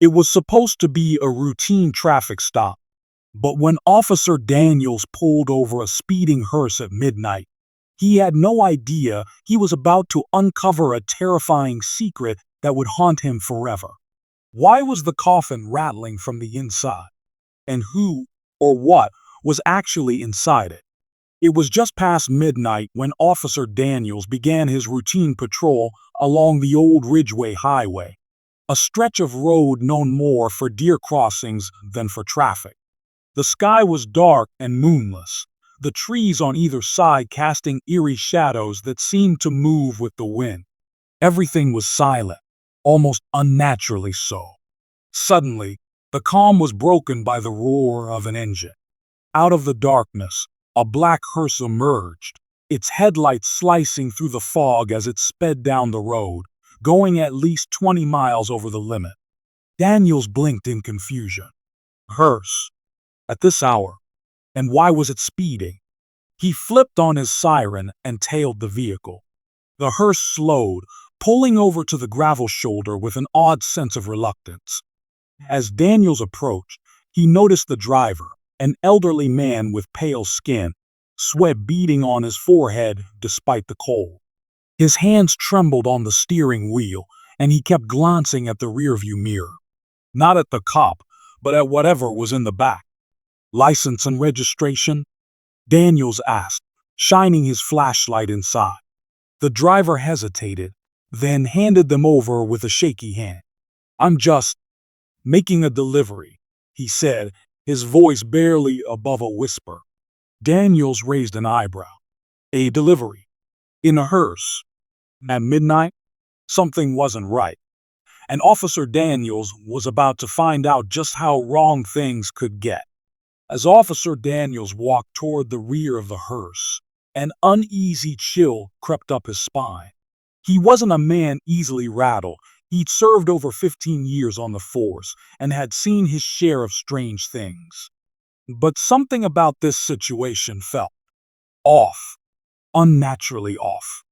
It was supposed to be a routine traffic stop, but when Officer Daniels pulled over a speeding hearse at midnight, he had no idea he was about to uncover a terrifying secret that would haunt him forever. Why was the coffin rattling from the inside? And who or what was actually inside it? It was just past midnight when Officer Daniels began his routine patrol along the old Ridgeway Highway, a stretch of road known more for deer crossings than for traffic. The sky was dark and moonless, the trees on either side casting eerie shadows that seemed to move with the wind. Everything was silent, almost unnaturally so. Suddenly, the calm was broken by the roar of an engine. Out of the darkness, a black hearse emerged, its headlights slicing through the fog as it sped down the road, going at least 20 miles over the limit. Daniels blinked in confusion. Hearse? At this hour? And why was it speeding? He flipped on his siren and tailed the vehicle. The hearse slowed, pulling over to the gravel shoulder with an odd sense of reluctance. As Daniels approached, he noticed the driver, an elderly man with pale skin, sweat beading on his forehead despite the cold. His hands trembled on the steering wheel, and he kept glancing at the rearview mirror. Not at the cop, but at whatever was in the back. License and registration? Daniels asked, shining his flashlight inside. The driver hesitated, then handed them over with a shaky hand. "I'm just making a delivery," he said, his voice barely above a whisper. Daniels raised an eyebrow. "A delivery? In a hearse? At midnight?" Something wasn't right. And Officer Daniels was about to find out just how wrong things could get. As Officer Daniels walked toward the rear of the hearse, an uneasy chill crept up his spine. He wasn't a man easily rattled. He'd served over 15 years on the force and had seen his share of strange things. But something about this situation felt off, unnaturally off.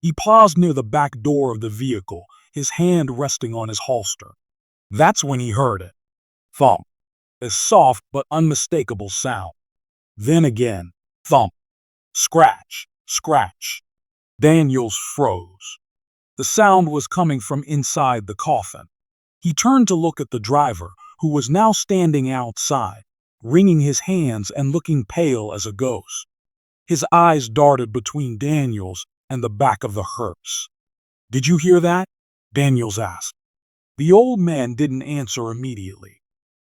He paused near the back door of the vehicle, his hand resting on his holster. That's when he heard it. Thump. A soft but unmistakable sound. Then again, thump. Scratch, scratch. Daniels froze. The sound was coming from inside the coffin. He turned to look at the driver, who was now standing outside, wringing his hands and looking pale as a ghost. His eyes darted between Daniels and the back of the hearse. "Did you hear that?" Daniels asked. The old man didn't answer immediately.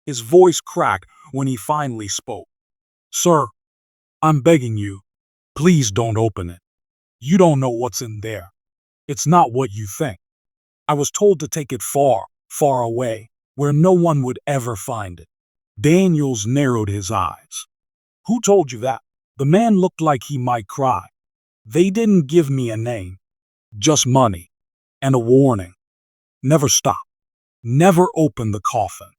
His voice cracked when he finally spoke. "Sir, I'm begging you, please don't open it. You don't know what's in there. It's not what you think. I was told to take it far, far away, where no one would ever find it." Daniels narrowed his eyes. "Who told you that?" The man looked like he might cry. "They didn't give me a name, just money, and a warning. Never stop. Never open the coffin.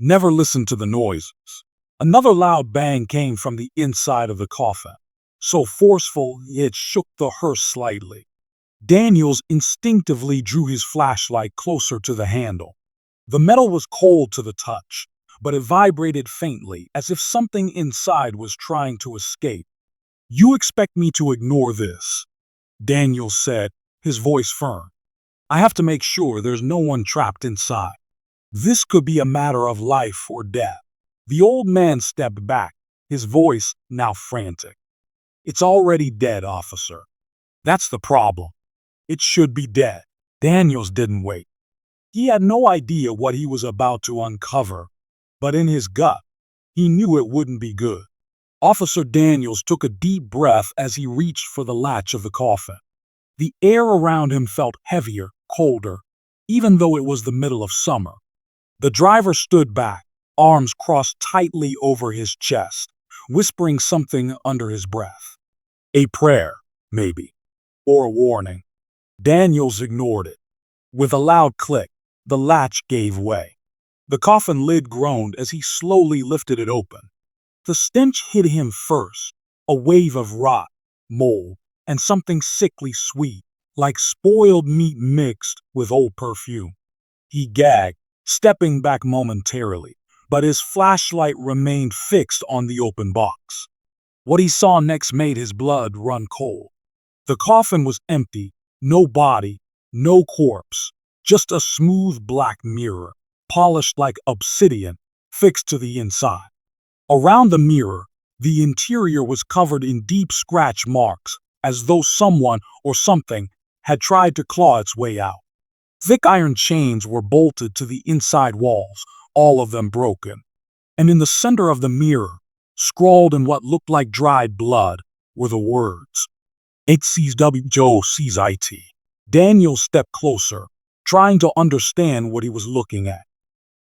Never listen to the noises." Another loud bang came from the inside of the coffin, so forceful it shook the hearse slightly. Daniels instinctively drew his flashlight closer to the handle. The metal was cold to the touch, but it vibrated faintly as if something inside was trying to escape. "You expect me to ignore this?" Daniels said, his voice firm. "I have to make sure there's no one trapped inside. This could be a matter of life or death." The old man stepped back, his voice now frantic. "It's already dead, officer. That's the problem. It should be dead." Daniels didn't wait. He had no idea what he was about to uncover, but in his gut, he knew it wouldn't be good. Officer Daniels took a deep breath as he reached for the latch of the coffin. The air around him felt heavier, colder, even though it was the middle of summer. The driver stood back, arms crossed tightly over his chest, whispering something under his breath. A prayer, maybe, or a warning. Daniels ignored it. With a loud click, the latch gave way. The coffin lid groaned as he slowly lifted it open. The stench hit him first, a wave of rot, mold, and something sickly sweet, like spoiled meat mixed with old perfume. He gagged, stepping back momentarily, but his flashlight remained fixed on the open box. What he saw next made his blood run cold. The coffin was empty, no body, no corpse, just a smooth black mirror, polished like obsidian, fixed to the inside. Around the mirror, the interior was covered in deep scratch marks, as though someone or something had tried to claw its way out. Thick iron chains were bolted to the inside walls, all of them broken. And in the center of the mirror, scrawled in what looked like dried blood, were the words, HCWJOCIT. Daniel stepped closer, trying to understand what he was looking at.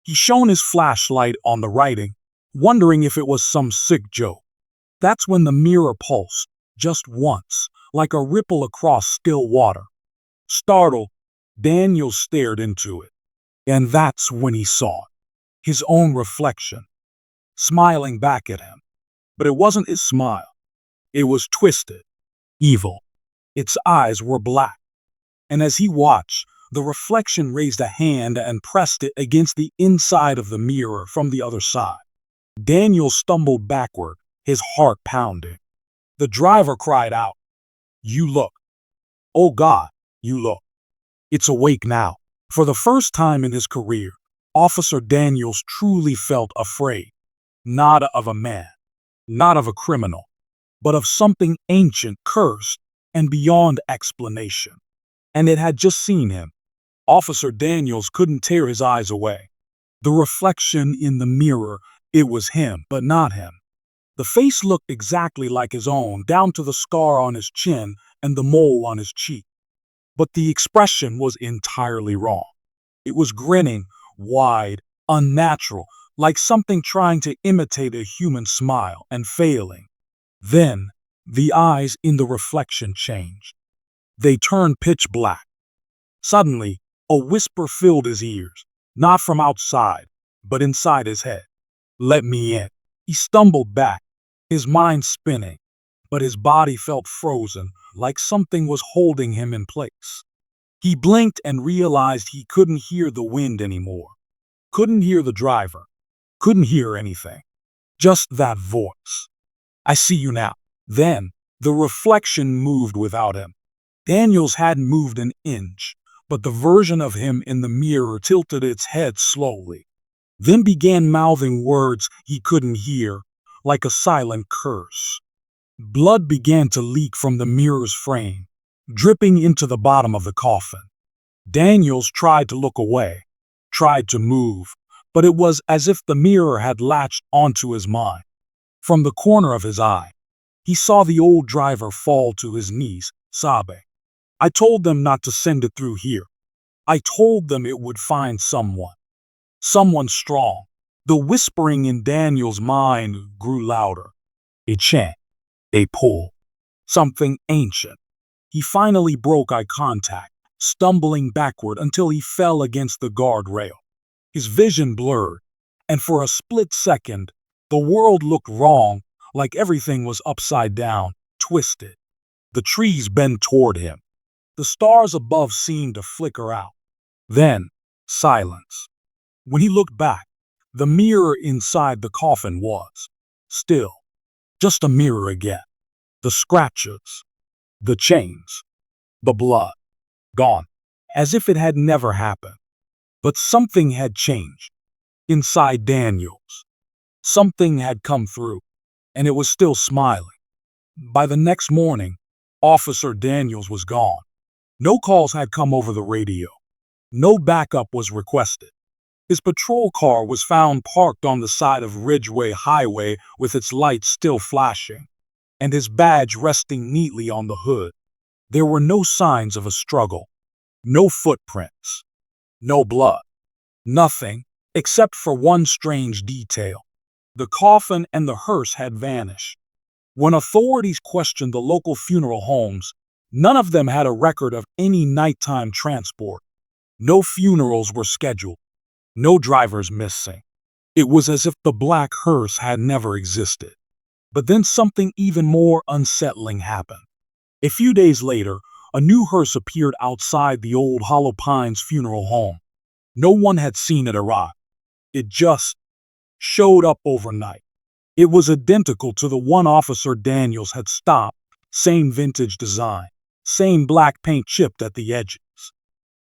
He shone his flashlight on the writing, wondering if it was some sick joke. That's when the mirror pulsed, just once, like a ripple across still water. Startled, Daniel stared into it. And that's when he saw it. His own reflection, smiling back at him. But it wasn't his smile. It was twisted, evil. Its eyes were black. And as he watched, the reflection raised a hand and pressed it against the inside of the mirror from the other side. Daniel stumbled backward, his heart pounding. The driver cried out, "You look. Oh God, you look." It's awake now. For the first time in his career, Officer Daniels truly felt afraid. Not of a man, not of a criminal, but of something ancient, cursed, and beyond explanation. And it had just seen him. Officer Daniels couldn't tear his eyes away. The reflection in the mirror, it was him, but not him. The face looked exactly like his own, down to the scar on his chin and the mole on his cheek. But the expression was entirely wrong. It was grinning, wide, unnatural, like something trying to imitate a human smile and failing. Then, the eyes in the reflection changed. They turned pitch black. Suddenly, a whisper filled his ears, not from outside, but inside his head. "Let me in." He stumbled back, his mind spinning, but his body felt frozen, like something was holding him in place. He blinked and realized he couldn't hear the wind anymore. Couldn't hear the driver. Couldn't hear anything. Just that voice. "I see you now." Then, the reflection moved without him. Daniels hadn't moved an inch, but the version of him in the mirror tilted its head slowly, then began mouthing words he couldn't hear, like a silent curse. Blood began to leak from the mirror's frame, dripping into the bottom of the coffin. Daniels tried to look away, tried to move, but it was as if the mirror had latched onto his mind. From the corner of his eye, he saw the old driver fall to his knees, sobbing. "I told them not to send it through here. I told them it would find someone. Someone strong." The whispering in Daniel's mind grew louder. A chant, a pull, something ancient. He finally broke eye contact, stumbling backward until he fell against the guardrail. His vision blurred, and for a split second, the world looked wrong, like everything was upside down, twisted. The trees bent toward him. The stars above seemed to flicker out. Then, silence. When he looked back, the mirror inside the coffin was still just a mirror again. The scratches, the chains, the blood, gone, as if it had never happened. But something had changed inside Daniels. Something had come through, and it was still smiling. By the next morning, Officer Daniels was gone. No calls had come over the radio. No backup was requested. His patrol car was found parked on the side of Ridgeway Highway with its lights still flashing, and his badge resting neatly on the hood. There were no signs of a struggle, no footprints, no blood, nothing except for one strange detail. The coffin and the hearse had vanished. When authorities questioned the local funeral homes, none of them had a record of any nighttime transport. No funerals were scheduled. No drivers missing. It was as if the black hearse had never existed. But then something even more unsettling happened. A few days later, a new hearse appeared outside the old Hollow Pines funeral home. No one had seen it arrive. It just showed up overnight. It was identical to the one Officer Daniels had stopped, same vintage design, same black paint chipped at the edges.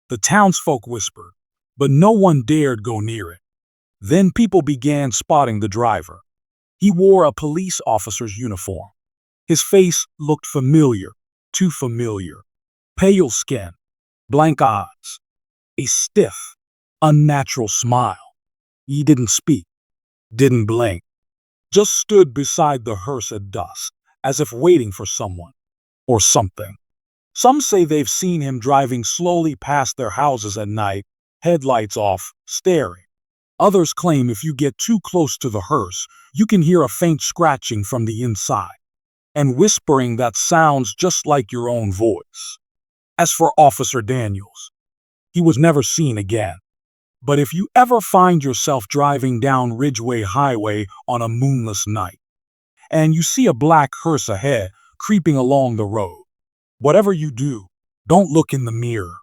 The townsfolk whispered, but no one dared go near it. Then people began spotting the driver. He wore a police officer's uniform. His face looked familiar, too familiar. Pale skin, blank eyes, a stiff, unnatural smile. He didn't speak, didn't blink, just stood beside the hearse at dusk, as if waiting for someone or something. Some say they've seen him driving slowly past their houses at night, headlights off, staring. Others claim if you get too close to the hearse, you can hear a faint scratching from the inside, and whispering that sounds just like your own voice. As for Officer Daniels, he was never seen again. But if you ever find yourself driving down Ridgeway Highway on a moonless night, and you see a black hearse ahead creeping along the road, whatever you do, don't look in the mirror.